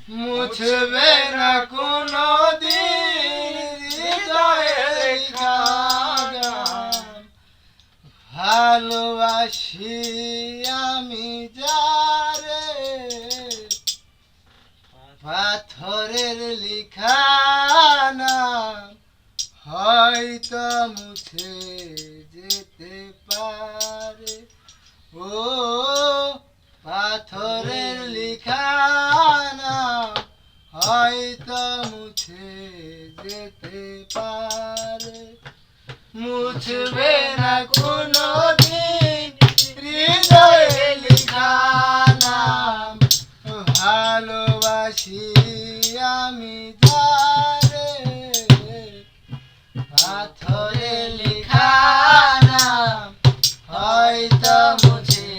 মুছবে না কোনো দিন হৃদয়ে লেখা গান। ভালোবাসি আমি যারে, পাথরের লেখা নাম হয়তো মুছে যেতে পারে। ও পাথরের লেখা নাম হয়তো মুছে যেতে পারে। মুছবে না কোনো দিন হৃদয়ে লেখা নাম। ভালোবাসি আমি যারে, পাথরে লেখা নাম হয়তো মুছে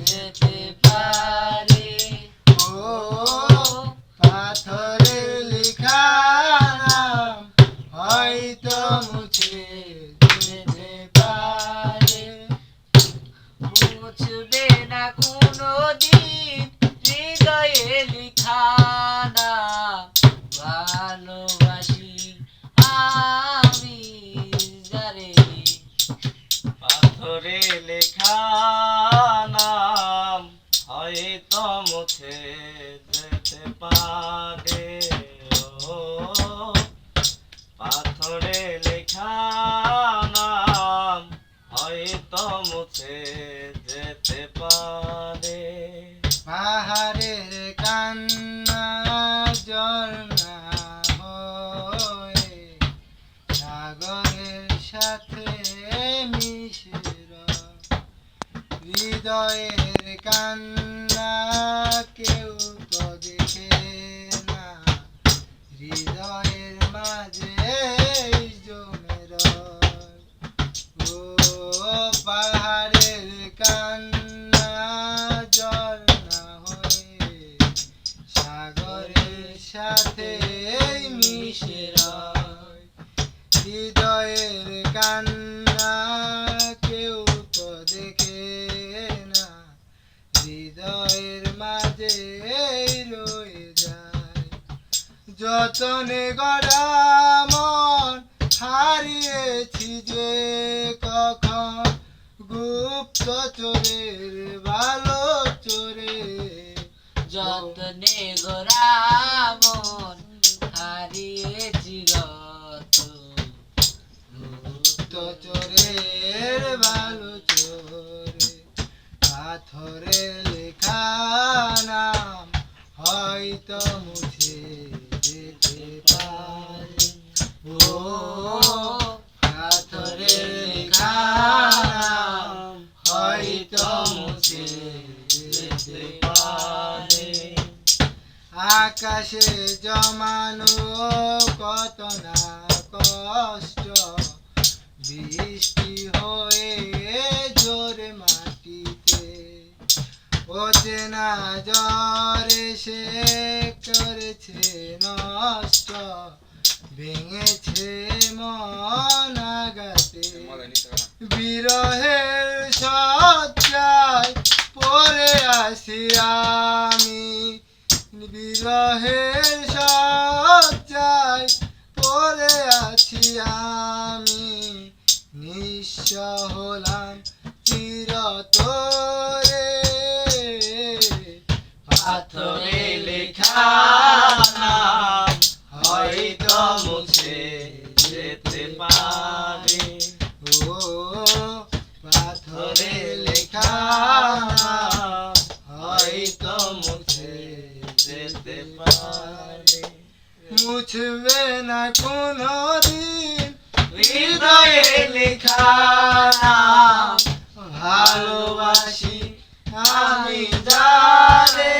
যেতে পারে। ও পাথরে লেখা নাম হয়তো মুছে যেতে পারে। মুছবে না কোনো দিন হৃদয়ে লেখা নাম। ভালোবাসি আমি যারে, পাথরে লেখা নাম হয়তো মুছে যেতে পারে। ও পাথরে লেখা নাম হয়তো মুছে যেতে পারে। পাহাড়ের কান্না ঝর্ণা হয়ে সাগরের সাথে মিশে রয়। হৃদয়ের কান্না কেউ তো দেখে না, হৃদয়ের মাঝে জমে রয়। ও পাহাড়ের কান্না ঝর্ণা হয়ে সাগরের সাথে মিশে রয়। হৃদয়ের কান্না কেউ তো দেখে না, হৃদয়ের মাঝে রয়ে যায়। যতনে গড়া মন হারিয়েছি যে কখন, গুপ্ত চোরের ভালো চোরে। যতনে গোরা মন হারিয়েছি রত। গুপ্ত চোরের ভালো চোরে। পাথরে লেখা নাম হয়তো মুছে যেতে পারে। ও পাথরে লেখা নাম হয়তো মুছে যেতে পারে। আকাশে জমানো কত না কষ্ট বৃষ্টি হয়ে জোরে মাটিতে। অচেনা জ্বর এসে করেছে নষ্ট, ভেঙেছে মন আঘাতে। বিরহের শয্যায় পড়ে আছি আমি, বিরহের শয্যায় পড়ে আছি আমি। নিঃস্ব হলাম চিরতরে। পাথরে লেখা নাম হয়তো মুছে যেতে পারে। ও পাথরে লেখা নাম হয়তো মুছে যেতে পারে। মুছবে না কোনো দিন হৃদয়ে লেখা নাম ভালোবাসি আমি যারে,